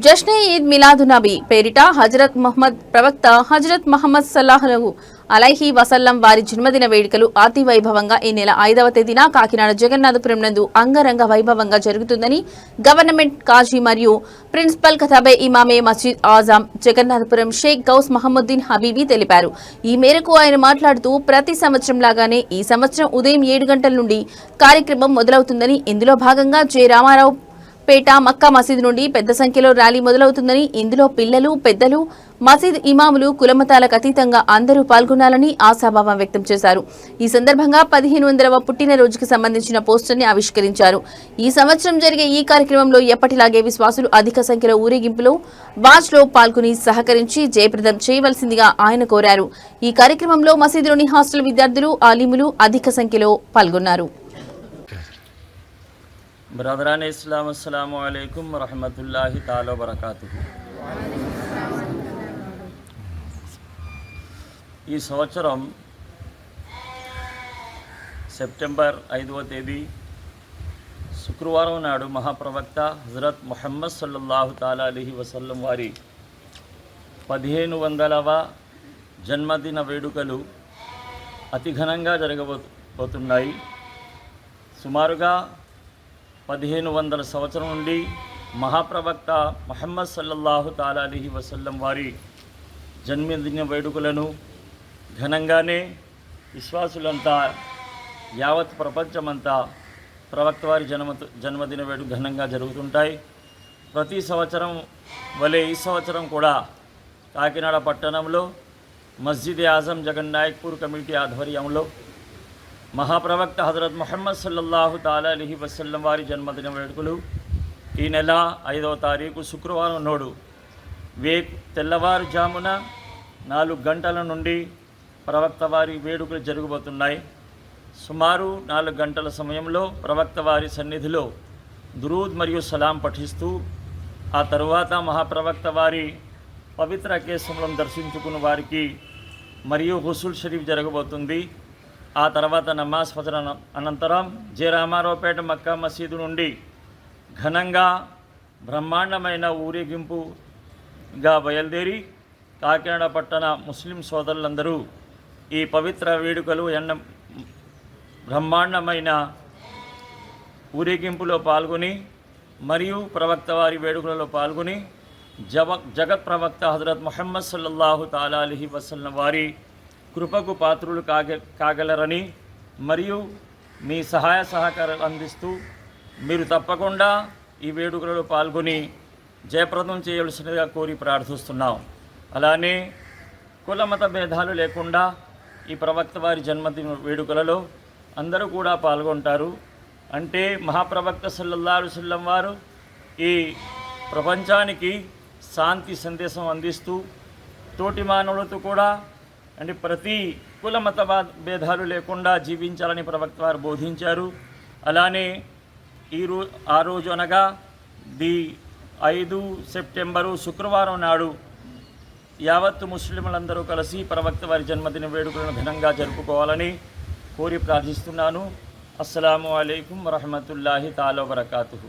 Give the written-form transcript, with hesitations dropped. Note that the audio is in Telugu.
జష్నే ఈద్ మిలాదునబీ పేరిట హజరత్ ముహమ్మద్ ప్రవక్త హజరత్ మహమ్మద్ సల్లాహు అలైహి వసల్లం వారి జన్మదిన వేడుకలు అతి వైభవంగా ఈ నెల 5వ తేదీన కాకినాడ జగన్నాథపురం నందు అంగరంగ వైభవంగా జరుగుతుందని గవర్నమెంట్ కాజీ మరియు ప్రిన్సిపల్ ఖతాబే ఇమామే మస్జిద్ ఆజాం జగన్నాథపురం షేక్ గౌస్ మహమ్మద్దీన్ హబీబీ తెలిపారు. ఈ మేరకు ఆయన మాట్లాడుతూ ప్రతి సంవత్సరం లాగానే ఈ సంవత్సరం ఉదయం 7 గంటల నుండి కార్యక్రమం మొదలవుతుందని, ఇందులో భాగంగా జె రామారావు పేట మక్కా మసీదు నుండి పెద్ద సంఖ్యలో ర్యాలీ మొదలవుతుందని, ఇందులో పిల్లలు, పెద్దలు, మసీద్ ఇమాములు, కులమతాలకు అతీతంగా అందరూ పాల్గొనాలని ఆశాభావం వ్యక్తం చేశారు. ఈ సందర్భంగా 1500వ పుట్టినరోజుకు సంబంధించిన పోస్టర్ని ఆవిష్కరించారు. ఈ సంవత్సరం జరిగే ఈ కార్యక్రమంలో ఎప్పటిలాగే విశ్వాసులు అధిక సంఖ్యలో ఊరేగింపులో వాజ్లో పాల్గొని సహకరించి జయప్రదం చేయవలసిందిగా ఆయన కోరారు. ఈ కార్యక్రమంలో మసీదులోని హాస్టల్ విద్యార్థులు, ఆలిములు అధిక సంఖ్యలో పాల్గొన్నారు. బ్రదరాన్ ఇస్లాం అస్సలాము అలైకుం వరహమతుల్లాహి తాలా వబరకాతుహు. ఈ సంవత్సరం సెప్టెంబర్ 5వ తేదీ శుక్రవారం నాడు మహాప్రవక్త హజరత్ ముహమ్మద్ సల్లల్లాహు తాలా అలీహి వసల్లం వారి 1500వ జన్మదిన వేడుకలు అతి ఘనంగా జరగబోతున్నాయి. సుమారుగా 1500 సంవత్సరం నుండి మహాప్రవక్త ముహమ్మద్ సల్లల్లాహు తాలా అలీహి వసల్లం వారి జన్మదిన వేడుకలను ఘనంగానే విశ్వాసులంతా యావత్ ప్రపంచమంతా ప్రవక్త వారి జన్మదిన వేడుక ఘనంగా జరుగుతుంటాయి. ప్రతి సంవత్సరం వలె ఈ సంవత్సరం కూడా కాకినాడ పట్టణంలో మస్జిద్ ఆజం జగన్నాయక్పూర్ కమిటీ ఆధ్వర్యంలో మహాప్రవక్త హజరత్ ముహమ్మద్ సల్లల్లాహు తాలా అలీహి వసల్లం వారి జన్మదిన వేడుకలు ఈ నెల 5వ తారీఖు శుక్రవారం నాడు తెల్లవారుజామున 4 గంటల నుండి ప్రవక్త వారి వేడుకలు జరగబోతున్నాయి. సుమారు 4 గంటల సమయంలో ప్రవక్త వారి సన్నిధిలో దురూద్ మరియు సలాం పఠిస్తూ ఆ తరువాత మహాప్రవక్త వారి పవిత్ర కేశములను దర్శించుకున్న వారికి మరియు హుసుల్ షరీఫ్ జరగబోతుంది. ఆ తర్వాత నమాజ్ ఫజర్ అనంతరం జె రామారావు పేట మక్కా మసీదు నుండి ఘనంగా బ్రహ్మాండమైన ఊరేగింపుగా బయలుదేరి కాకినాడ పట్టణ ముస్లిం సోదరులందరూ ఈ పవిత్ర వేడుకలు బ్రహ్మాండమైన ఊరేగింపులో పాల్గొని మరియు ప్రవక్త వారి వేడుకలలో పాల్గొని జగత్ ప్రవక్త హజరత్ ముహమ్మద్ సల్లల్లాహు తాలా అలీహి వసల్లం వారి కృపకు పాత్రులు కాగలరని మరియు మీ సహాయ సహకారాలు అందిస్తూ మీరు తప్పకుండా ఈ వేడుకలలో పాల్గొని జయప్రదం చేయవలసినదిగా కోరి ప్రార్థిస్తున్నాం. అలానే కుల మత భేదాలు లేకుండా ఈ ప్రవక్త వారి జన్మదిన వేడుకలలో అందరూ కూడా పాల్గొంటారు. అంటే మహాప్రవక్త సల్లల్లాహు అలైహి వసల్లం వారు ఈ ప్రపంచానికి శాంతి సందేశం అందిస్తూ తోటి మానవులతో కూడా అంటే ప్రతి కుల మత భేదాలు లేకుండా జీవించాలని ప్రవక్త వారు బోధించారు. అలానే ఆ రోజు అనగా 5 సెప్టెంబరు శుక్రవారం నాడు యావత్తు ముస్లింలందరూ కలిసి ప్రవక్త వారి జన్మదిన వేడుకలను ఘనంగా జరుపుకోవాలని కోరి ప్రార్థిస్తున్నాను. అస్సలాము అలైకుం వరహమతుల్లాహి తాలా వబరకాతుహు.